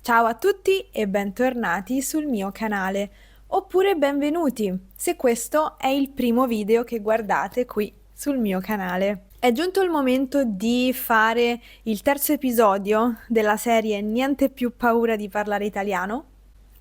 Ciao a tutti e bentornati sul mio canale, oppure benvenuti se questo è il primo video che guardate qui sul mio canale. È giunto il momento di fare il terzo episodio della serie Niente più paura di parlare italiano,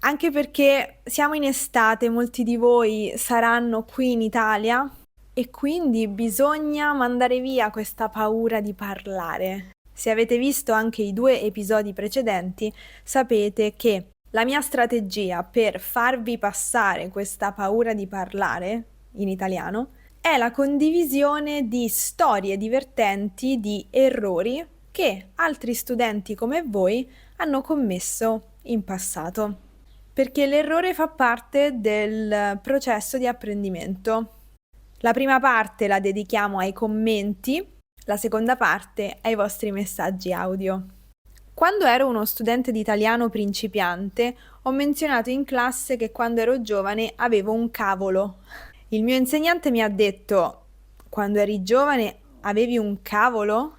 anche perché siamo in estate, molti di voi saranno qui in Italia e quindi bisogna mandare via questa paura di parlare. Se avete visto anche i due episodi precedenti, sapete che la mia strategia per farvi passare questa paura di parlare in italiano è la condivisione di storie divertenti, di errori che altri studenti come voi hanno commesso in passato. Perché l'errore fa parte del processo di apprendimento. La prima parte la dedichiamo ai commenti, la seconda parte ai vostri messaggi audio. Quando ero uno studente di italiano principiante, ho menzionato in classe che quando ero giovane avevo un cavolo. Il mio insegnante mi ha detto: quando eri giovane avevi un cavolo?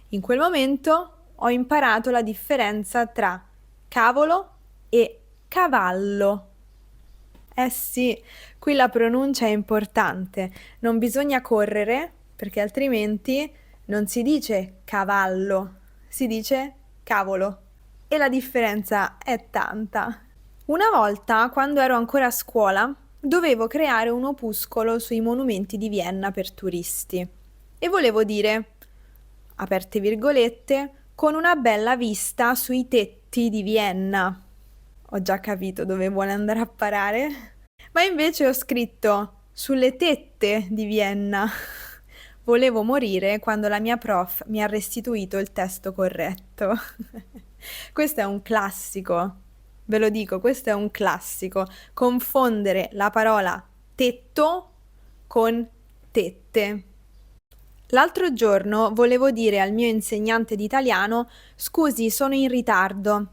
In quel momento ho imparato la differenza tra cavolo e cavallo. Eh sì, qui la pronuncia è importante. Non bisogna correre perché altrimenti non si dice cavallo, si dice cavolo. E la differenza è tanta. Una volta, quando ero ancora a scuola, dovevo creare un opuscolo sui monumenti di Vienna per turisti. E volevo dire, aperte virgolette, con una bella vista sui tetti di Vienna. Ho già capito dove vuole andare a parare, ma invece ho scritto sulle tette di Vienna. Volevo morire quando la mia prof mi ha restituito il testo corretto. Questo è un classico, ve lo dico, questo è un classico. Confondere la parola tetto con tette. L'altro giorno volevo dire al mio insegnante di italiano: scusi, sono in ritardo,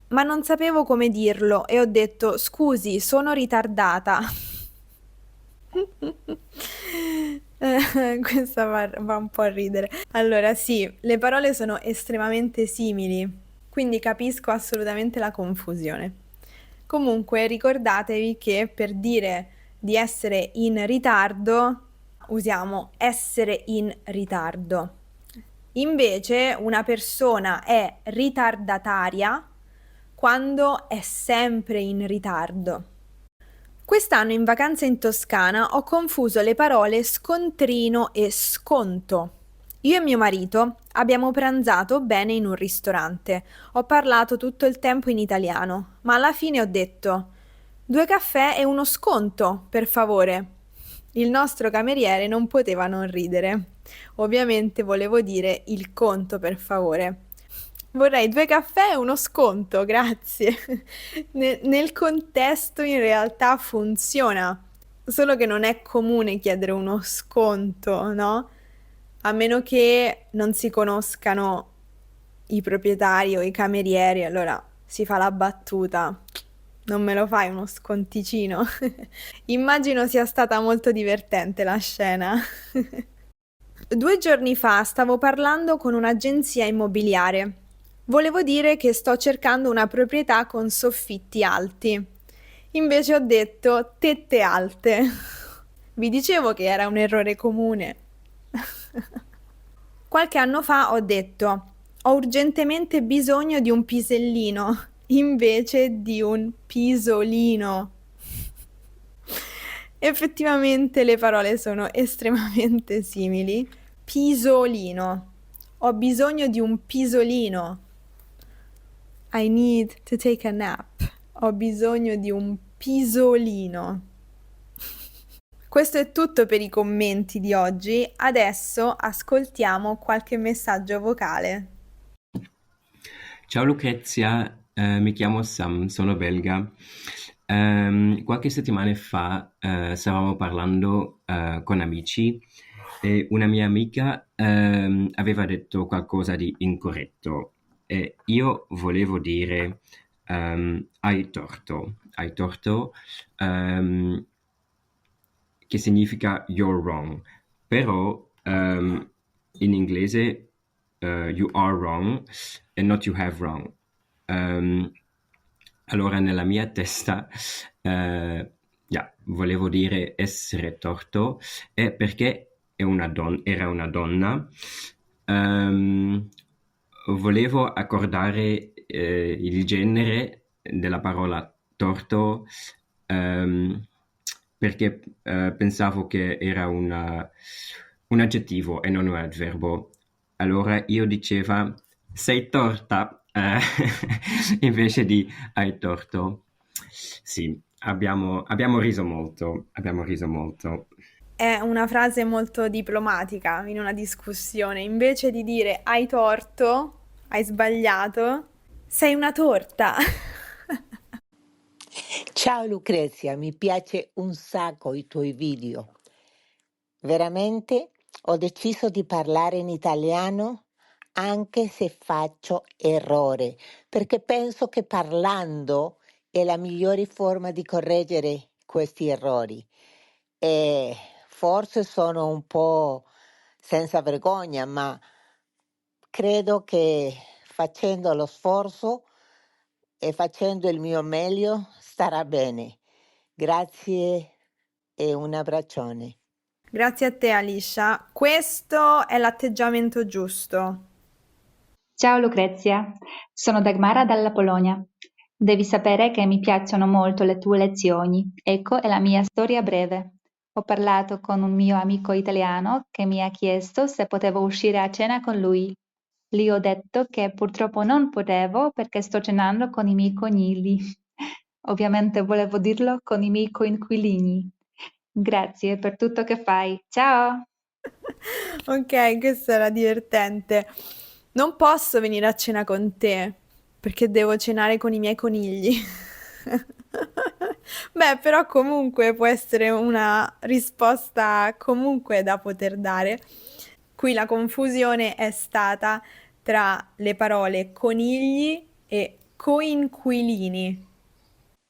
ma non sapevo come dirlo e ho detto: scusi, sono ritardata. Questa va un po' a ridere. Allora, sì, le parole sono estremamente simili, quindi capisco assolutamente la confusione. Comunque, ricordatevi che per dire di essere in ritardo usiamo essere in ritardo. Invece, una persona è ritardataria quando è sempre in ritardo. Quest'anno in vacanza in Toscana ho confuso le parole scontrino e sconto. Io e mio marito abbiamo pranzato bene in un ristorante. Ho parlato tutto il tempo in italiano, ma alla fine ho detto: 2 caffè e uno sconto, per favore. Il nostro cameriere non poteva non ridere. Ovviamente volevo dire il conto, per favore. Vorrei 2 caffè e uno sconto, grazie. Nel contesto in realtà funziona, solo che non è comune chiedere uno sconto, no? A meno che non si conoscano i proprietari o i camerieri, allora si fa la battuta. Non me lo fai uno sconticino? Immagino sia stata molto divertente la scena. 2 giorni fa stavo parlando con un'agenzia immobiliare. Volevo dire che sto cercando una proprietà con soffitti alti. Invece ho detto tette alte. Vi dicevo che era un errore comune. Qualche anno fa ho detto: ho urgentemente bisogno di un pisellino invece di un pisolino. Effettivamente le parole sono estremamente simili. Pisolino. Ho bisogno di un pisolino. I need to take a nap. Ho bisogno di un pisolino. Questo è tutto per i commenti di oggi. Adesso ascoltiamo qualche messaggio vocale. Ciao Lucrezia, mi chiamo Sam, sono belga. Qualche settimana fa stavamo parlando con amici e una mia amica aveva detto qualcosa di incorretto e io volevo dire hai torto, ehm, che significa you're wrong, però in inglese you are wrong e not you have wrong. Ehm, Allora nella mia testa, volevo dire essere torto, e perché era una donna, ehm, volevo accordare il genere della parola torto, ehm, perché pensavo che era un aggettivo e non un avverbo. Allora io diceva sei torta, invece di hai torto. Sì, abbiamo riso molto, abbiamo riso molto. È una frase molto diplomatica in una discussione. Invece di dire hai torto, hai sbagliato, sei una torta. Ciao Lucrezia, mi piace un sacco i tuoi video. Veramente ho deciso di parlare in italiano anche se faccio errore, perché penso che parlando è la migliore forma di correggere questi errori. E forse sono un po' senza vergogna, ma credo che facendo lo sforzo e facendo il mio meglio starà bene. Grazie e un abbraccione. Grazie a te, Alicia. Questo è l'atteggiamento giusto. Ciao Lucrezia, sono Dagmara dalla Polonia. Devi sapere che mi piacciono molto le tue lezioni. Ecco è la mia storia breve. Ho parlato con un mio amico italiano che mi ha chiesto se potevo uscire a cena con lui. Gli ho detto che purtroppo non potevo perché sto cenando con i miei conigli. Ovviamente volevo dirlo con i miei coinquilini. Grazie per tutto che fai. Ciao! Ok, questo era divertente. Non posso venire a cena con te perché devo cenare con i miei conigli. Beh, però comunque può essere una risposta comunque da poter dare. Qui la confusione è stata tra le parole conigli e coinquilini.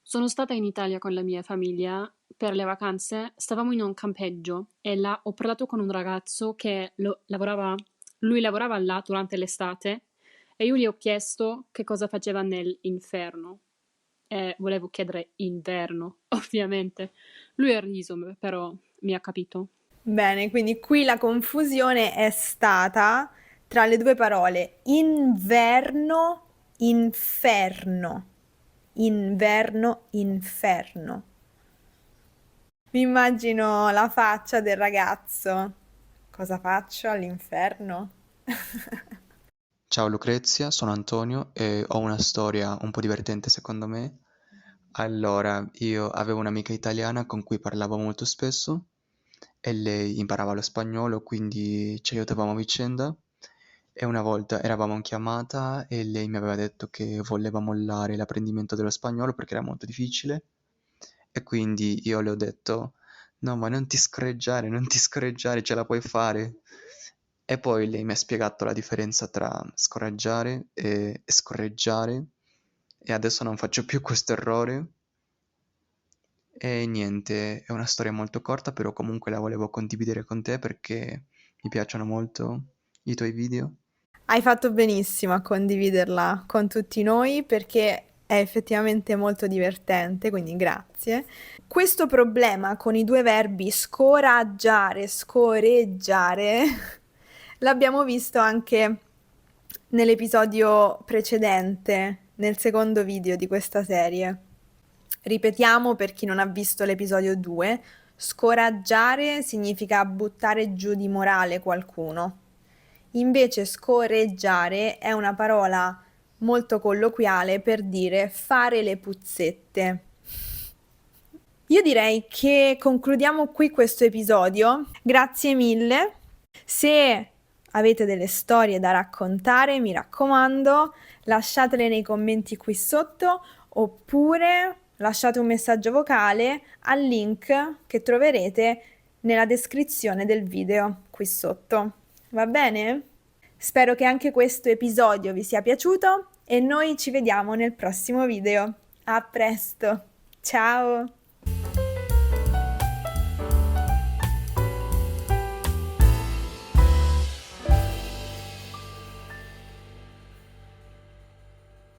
Sono stata in Italia con la mia famiglia per le vacanze, stavamo in un campeggio e là ho parlato con un ragazzo che lui lavorava là durante l'estate e io gli ho chiesto che cosa faceva nell'inferno e volevo chiedere inverno, ovviamente. Lui ha riso, però mi ha capito. Bene, quindi qui la confusione è stata tra le due parole inverno, inferno. Inverno, inferno. Mi immagino la faccia del ragazzo. Cosa faccio all'inferno? Ciao Lucrezia, sono Antonio e ho una storia un po' divertente secondo me. Allora, io avevo un'amica italiana con cui parlavo molto spesso e lei imparava lo spagnolo, quindi ci aiutavamo a vicenda. E una volta eravamo in chiamata e lei mi aveva detto che voleva mollare l'apprendimento dello spagnolo perché era molto difficile. E quindi io le ho detto, no, ma non ti scorreggiare, non ti scorreggiare, ce la puoi fare. E poi lei mi ha spiegato la differenza tra scoraggiare e scorreggiare e adesso non faccio più questo errore. E niente, è una storia molto corta, però comunque la volevo condividere con te perché mi piacciono molto i tuoi video. Hai fatto benissimo a condividerla con tutti noi perché è effettivamente molto divertente, quindi grazie. Questo problema con i due verbi scoraggiare, scoreggiare l'abbiamo visto anche nell'episodio precedente, nel secondo video di questa serie. Ripetiamo per chi non ha visto l'episodio 2, scoraggiare significa buttare giù di morale qualcuno. Invece scorreggiare è una parola molto colloquiale per dire fare le puzzette. Io direi che concludiamo qui questo episodio. Grazie mille. Se avete delle storie da raccontare, mi raccomando, lasciatele nei commenti qui sotto oppure lasciate un messaggio vocale al link che troverete nella descrizione del video qui sotto. Va bene? Spero che anche questo episodio vi sia piaciuto e noi ci vediamo nel prossimo video. A presto! Ciao!